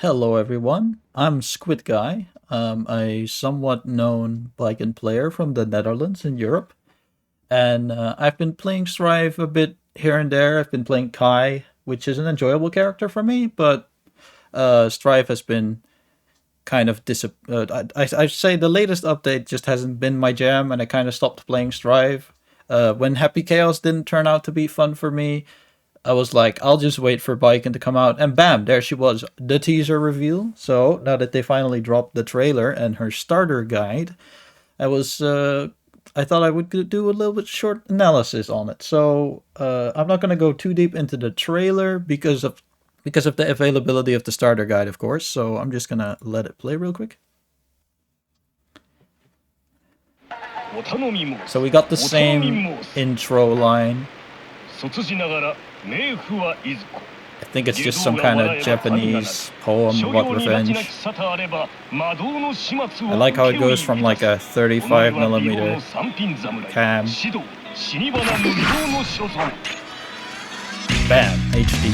Hello everyone, I'm SquidGuy. A somewhat known Baiken player from the Netherlands in Europe. And I've been playing Strive a bit here and there. I've been playing Kai, which is an enjoyable character for me, but Strive has been kind of I say the latest update just hasn't been my jam, and I kind of stopped playing Strive. When Happy Chaos didn't turn out to be fun for me, I was like, I'll just wait for Baiken to come out, and bam, there she was, the teaser reveal. So now that they finally dropped the trailer and her starter guide, I thought I would do a little bit short analysis on it. So I'm not going to go too deep into the trailer because of the availability of the starter guide, of course. So I'm just gonna let it play real quick. So we got the same intro line. I think it's just some kind of Japanese poem about revenge. I like how it goes from like a 35mm cam. Bam, HD.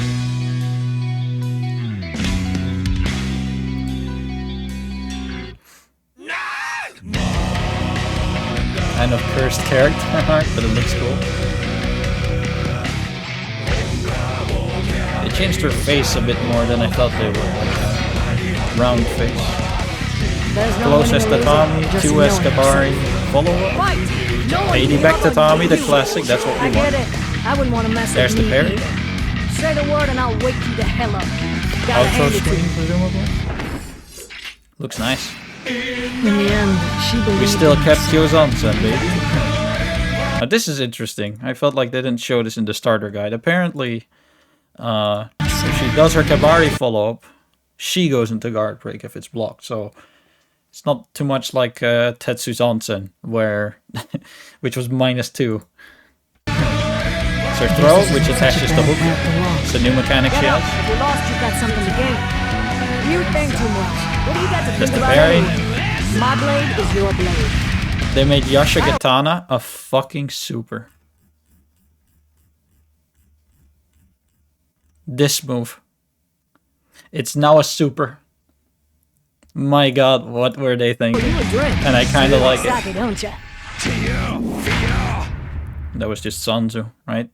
Kind of cursed character art, but it looks cool. They changed her face a bit more than I thought they would, like a round face. Close as Tatami, 2S Kabari, follow-up. 80 back Tatami, the classic, that's what we want. I wouldn't want to mess There's with the me parry. either. Say the word and I'll wake you the hell up. Gotta Outro hand it to screen, you. presumably. Looks nice. In the end, she believed We still in kept herself. Kyozan-san, baby. Now this is interesting. I felt like they didn't show this in the starter guide. Apparently, if she does her Kabari follow-up, she goes into guard break if it's blocked. So it's not too much like Tetsu-Zansen, where which was -2. It's her throw, which attaches the hook. It's a new mechanic she Get up. has. If you're lost, you've got something to gain. You think too much. What do you got to Just think the about parry. anyway? My blade is your blade. They made Yasha Katana a fucking super. This move. It's now a super. My god, what were they thinking? You a drink. And I kind of like Sake, it. don't ya? That was just Sanzu, right?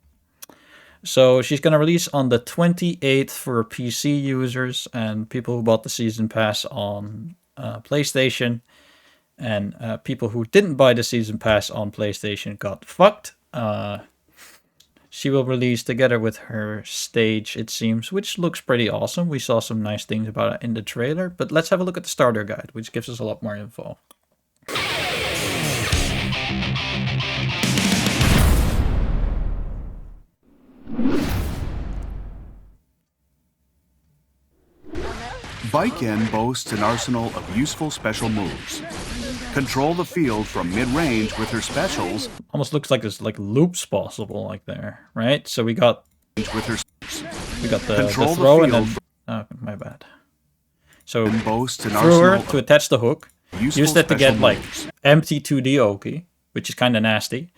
So she's going to release on the 28th for PC users and people who bought the season pass on PlayStation. And people who didn't buy the season pass on PlayStation got fucked. She will release together with her stage, it seems, which looks pretty awesome. We saw some nice things about it in the trailer. But let's have a look at the starter guide, which gives us a lot more info. Baiken boasts an arsenal of useful special moves. Control the field from mid-range with her specials. Almost looks like there's like loops possible like there, right? So we got With her the Control the throw and field then oh, my bad. So boasts an threw her arsenal to attach the hook. of useful Use that to special get like moves. empty 2D Oki, which is kind of nasty.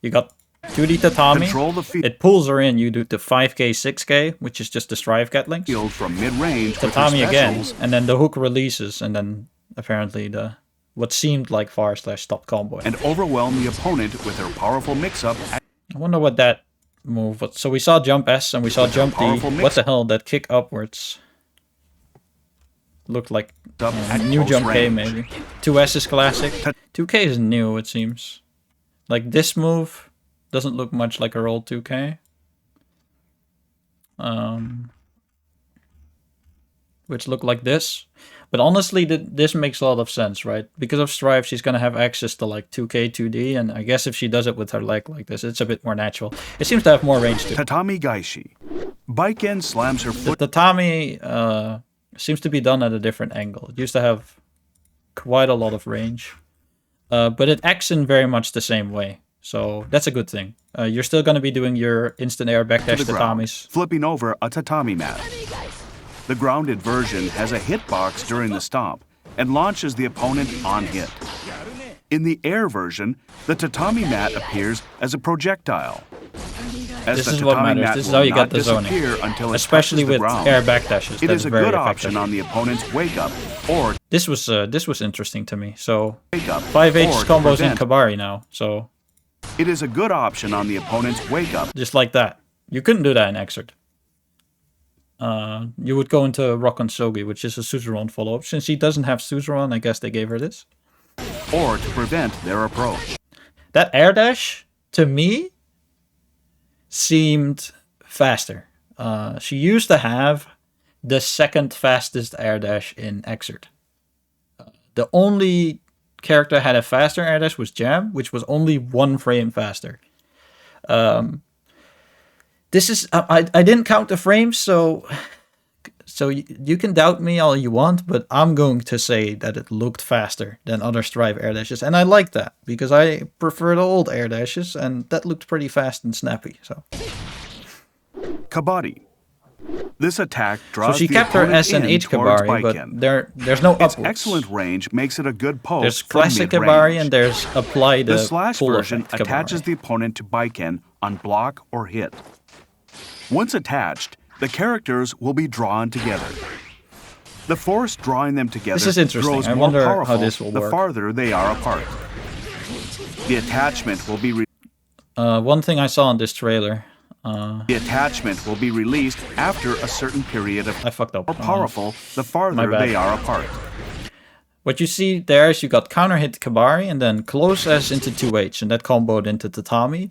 You got 2D Tatami. Control the field It pulls her in. You do the 5k, 6k, which is just the Strive Gatlings. from mid-range with her Tatami again, specials. and then the hook releases, and then apparently the what seemed like far/stop combo. And overwhelm the opponent with her powerful mix-up. I wonder what that move was. So we saw jump S and we saw jump D. powerful mix- What the hell? That kick upwards looked like Up at new close jump K range. maybe. 2S is classic. 2K is new, it seems. Like this move doesn't look much like her old 2K. Which look like this. But honestly, this makes a lot of sense, right? Because of Strive, she's going to have access to like 2K, 2D, and I guess if she does it with her leg like this, it's a bit more natural. It seems to have more range to it. Tatami Gaishi. Baiken slams her The foot tatami seems to be done at a different angle. It used to have quite a lot of range. But it acts in very much the same way. So that's a good thing. You're still going to be doing your instant air backdash to the ground, tatamis. flipping over a tatami mat. The grounded version has a hitbox during the stomp and launches the opponent on hit. In the air version, the tatami mat appears as a projectile. as This the is what tatami matters. mat This is will how you not get the zoning. disappear until it Especially touches the with ground. air backdashes. It That's is a very good effective. option on the opponent's wake up or This was interesting to me. So wake up 5H or to combos in prevent. Kabari now. So It is a good option on the opponent's wake up. just like that. You couldn't do that in Exert. You would go into Rokon Sogi, which is a Suzerain follow-up. Since she doesn't have Suzerain, I guess they gave her this. Or to prevent their approach. That air dash, to me, seemed faster. She used to have the second fastest air dash in Exert. The only character had a faster air dash was Jam, which was only 1 frame faster. This is I didn't count the frames, so you can doubt me all you want, but I'm going to say that it looked faster than other Strive air dashes, and I like that because I prefer the old air dashes, and that looked pretty fast and snappy. So Kabari. This attack draws she the kept her opponent S and in H towards Kabari, Baiken. but there's no Its upwards. excellent range makes it a good poke There's from classic mid-range. Kabari and there's apply The the slash full version effect attaches Kabari. the opponent to Baiken on block or hit. Once attached, the characters will be drawn together. The force drawing them together This is interesting. grows I more wonder how powerful this will the work. farther they are apart. The attachment will be One thing I saw in this trailer, released after a certain period of I fucked up. more powerful the farther my bad. they are apart. What you see there is you got counter hit Kabari and then close S into 2H, and that comboed into Tatami.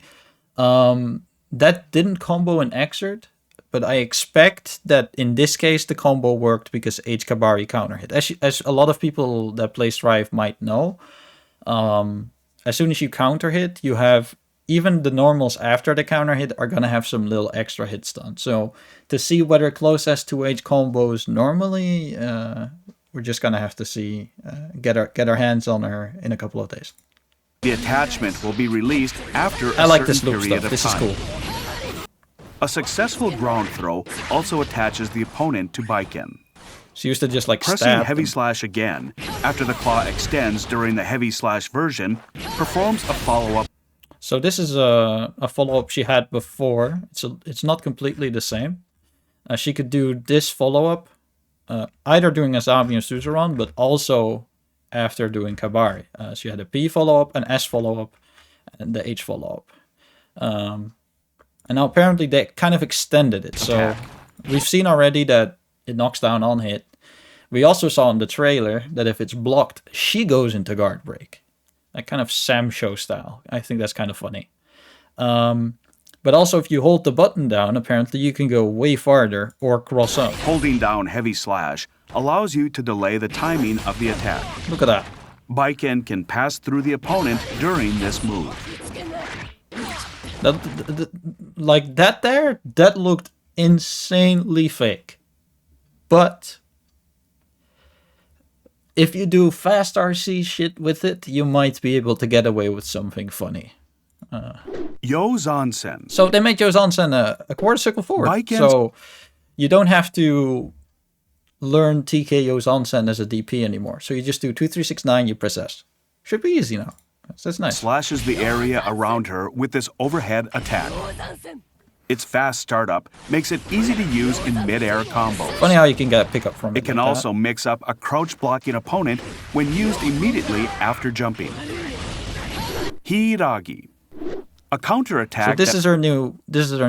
That didn't combo in Exert, but I expect that in this case the combo worked because H Kabari counter hit. As a lot of people that play Strive might know, as soon as you counter hit, you have even the normals after the counter hit are gonna have some little extra hit stun. So to see whether close S2H combos normally, we're just gonna have to see, get our hands on her in a couple of days. The attachment will be released after a I like certain this loop period stuff. of This is time. cool. A successful ground throw also attaches the opponent to Baiken. She used to just like Pressing stab heavy them. slash again after the claw extends during the heavy slash version performs a follow-up. So this is a follow-up she had before. It's not completely the same. She could do this follow-up either doing Asami or Suzerain, but also after doing Kabari. She had a P follow-up, an S follow-up, and the H follow-up. And now apparently they kind of extended it. So we've seen already that it knocks down on hit. We also saw in the trailer that if it's blocked, she goes into guard break. That kind of Sam Show style. I think that's kind of funny. But also if you hold the button down, apparently you can go way farther or cross up. Holding down heavy slash allows you to delay the timing of the attack. Look at that. Baiken can pass through the opponent during this move. Like that there, that looked insanely fake. But if you do fast RC shit with it, you might be able to get away with something funny. Yo Zansen. So they made Jozansen a quarter circle forward. Baiken's- So you don't have to learn TK Jozansen as a DP anymore. So you just do 2, 3, 6, 9, you press S. Should be easy now. That's nice. Slashes the area around her with this overhead attack. Its fast startup makes it easy to use in mid-air combos. Funny how you can get a pickup from it. It can like also mix up a crouch-blocking opponent when used immediately after jumping. Hiragi. A counterattack So this is her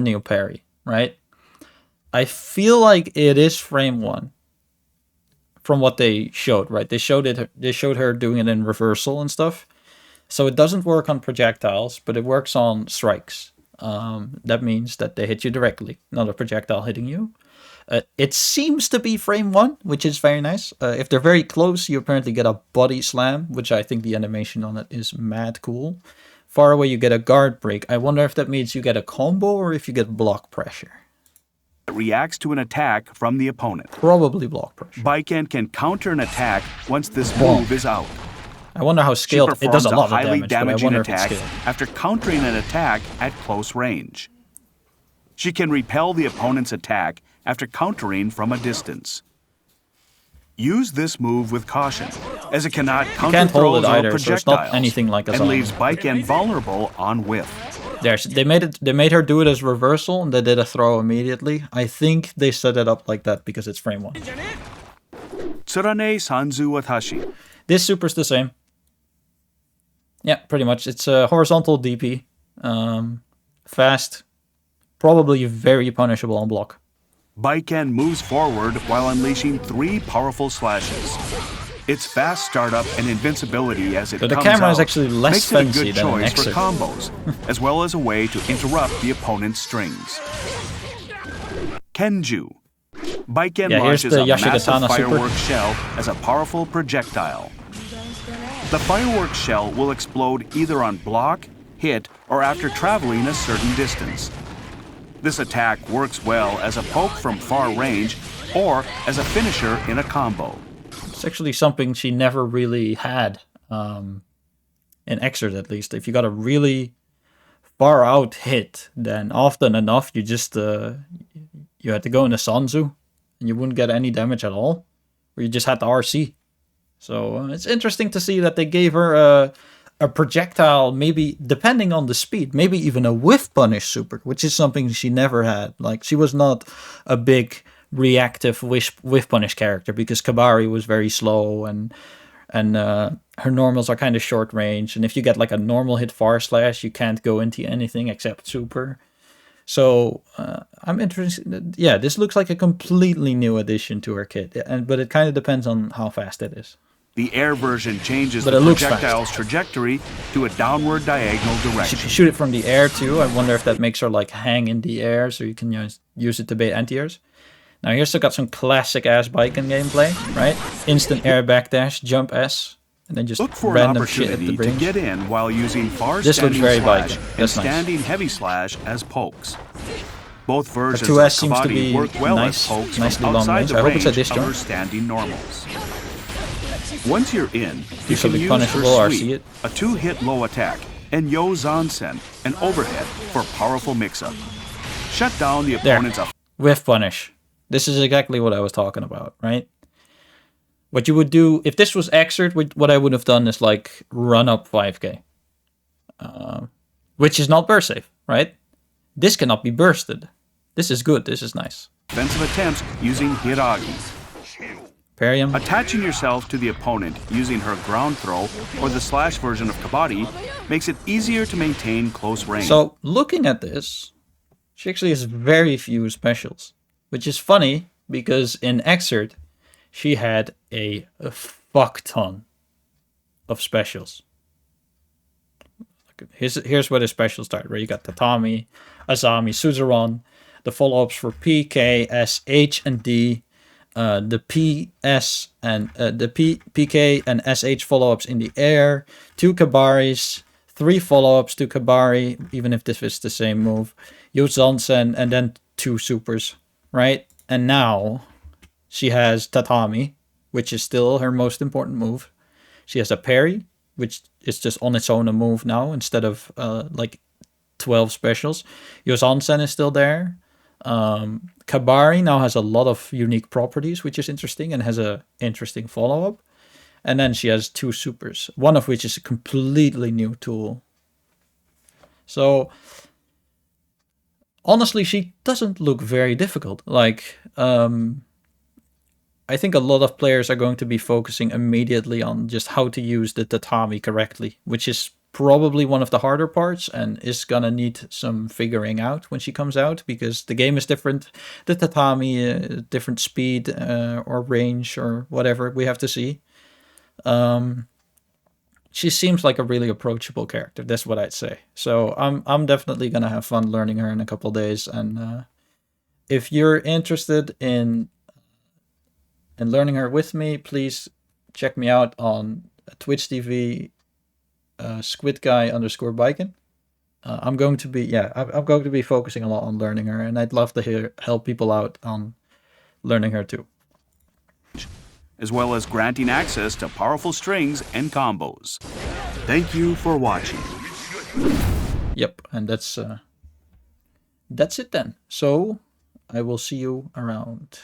new parry, right? I feel like it is frame 1 from what they showed, right? They showed her doing it in reversal and stuff. So it doesn't work on projectiles, but it works on strikes. That means that they hit you directly, not a projectile hitting you. It seems to be frame 1, which is very nice. If they're very close, you apparently get a body slam, which I think the animation on it is mad cool. Far away, you get a guard break. I wonder if that means you get a combo or if you get block pressure. reacts to an attack from the opponent. Probably block pressure. Baiken can counter an attack once this Boom. move is out. I wonder how She scaled it performs does a lot of highly damage, but I damaging wonder if it's attack scaled. after countering an attack at close range. She can repel the opponent's attack after countering from a distance. Use this move with caution, as it cannot counter can't hold throws it or either, so it's not projectiles, anything like and Asami. leaves Baiken vulnerable on whiff. There, they made her do it as reversal, and they did a throw immediately. I think they set it up like that because it's frame 1. Tsurane Sanzu Watashi. This super's the same. Yeah, pretty much. It's a horizontal DP. Fast. Probably very punishable on block. Baiken moves forward while unleashing 3 powerful slashes. Its fast startup and invincibility as it So the comes camera out is actually less makes it a fancy good than an choice for exit. combos, as well as a way to interrupt the opponent's strings. Kenju. Baiken Yeah, here's launches the a massive Yashigatana super. firework shell as a powerful projectile. The firework shell will explode either on block, hit, or after traveling a certain distance. This attack works well as a poke from far range or as a finisher in a combo. It's actually something she never really had, in Exert at least. If you got a really far out hit, then often enough you just you had to go into Sanzu, and you wouldn't get any damage at all, or you just had the RC. So it's interesting to see that they gave her a projectile, maybe depending on the speed, maybe even a whiff punish super, which is something she never had. Like, she was not a big reactive whiff punish character because Kabari was very slow, and her normals are kind of short range, and if you get like a normal hit far slash, you can't go into anything except super. So I'm interested. Yeah, this looks like a completely new addition to her kit, but it kind of depends on how fast it is. The air version changes But the it looks projectile's trajectory to a downward diagonal She direction. can shoot it from the air too. I wonder if that makes her like hang in the air, so you can use it to bait anti-airs. Now here's still got some classic ass Baiken gameplay, right? Instant air backdash, jump S, and then just Look for an random shit at the opportunity to brain. get in while using far This looks standing very slash Baiken. and That's nice. standing heavy slash as pokes. Both versions 2S of seems to Kabaddi be work well nice, as pokes nicely from long outside range. the I hope it's a range disc of jump. her standing normals. Once you're in, you This will can be use punishable, her RC sweep, it. a 2-hit low attack, and Yo Zansen, an overhead for powerful mix-up. Shut down the There. opponent's Whiff punish. This is exactly what I was talking about, right? What you would do, if this was Exert, what I would have done is like run up 5k. Which is not burst safe, right? This cannot be bursted. This is good, this is nice. offensive attempts using Hiragi. Perium. Attaching yourself to the opponent using her ground throw or the slash version of Kabaddi makes it easier to maintain close range. So, looking at this, she actually has very few specials. Which is funny, because in Exert, she had a fuck ton of specials. Here's where the specials start, where you got Tatami, Azami, Suzuran, the follow-ups for P, K, S, H, and D, the PS and the PK and SH follow-ups in the air, 2 Kabaris, 3 follow-ups to Kabari, even if this is the same move, Yuzansen, and then 2 supers, right? And now she has Tatami, which is still her most important move. She has a parry, which is just on its own a move now instead of like 12 specials. Yuzansen is still there. Kabari now has a lot of unique properties, which is interesting, and has a interesting follow-up. And then she has 2 supers, one of which is a completely new tool. So honestly, she doesn't look very difficult. Like, I think a lot of players are going to be focusing immediately on just how to use the tatami correctly, which is probably one of the harder parts and is gonna need some figuring out when she comes out, because the game is different. The tatami, different speed or range or whatever, we have to see. She seems like a really approachable character. That's what I'd say. So I'm definitely gonna have fun learning her in a couple days. And if you're interested in learning her with me, please check me out on Twitch TV, SquidGuy_Baiken. I'm going to be focusing a lot on learning her, and I'd love to help people out on learning her too. As well as granting access to powerful strings and combos. Thank you for watching. Yep, and that's it then. So I will see you around.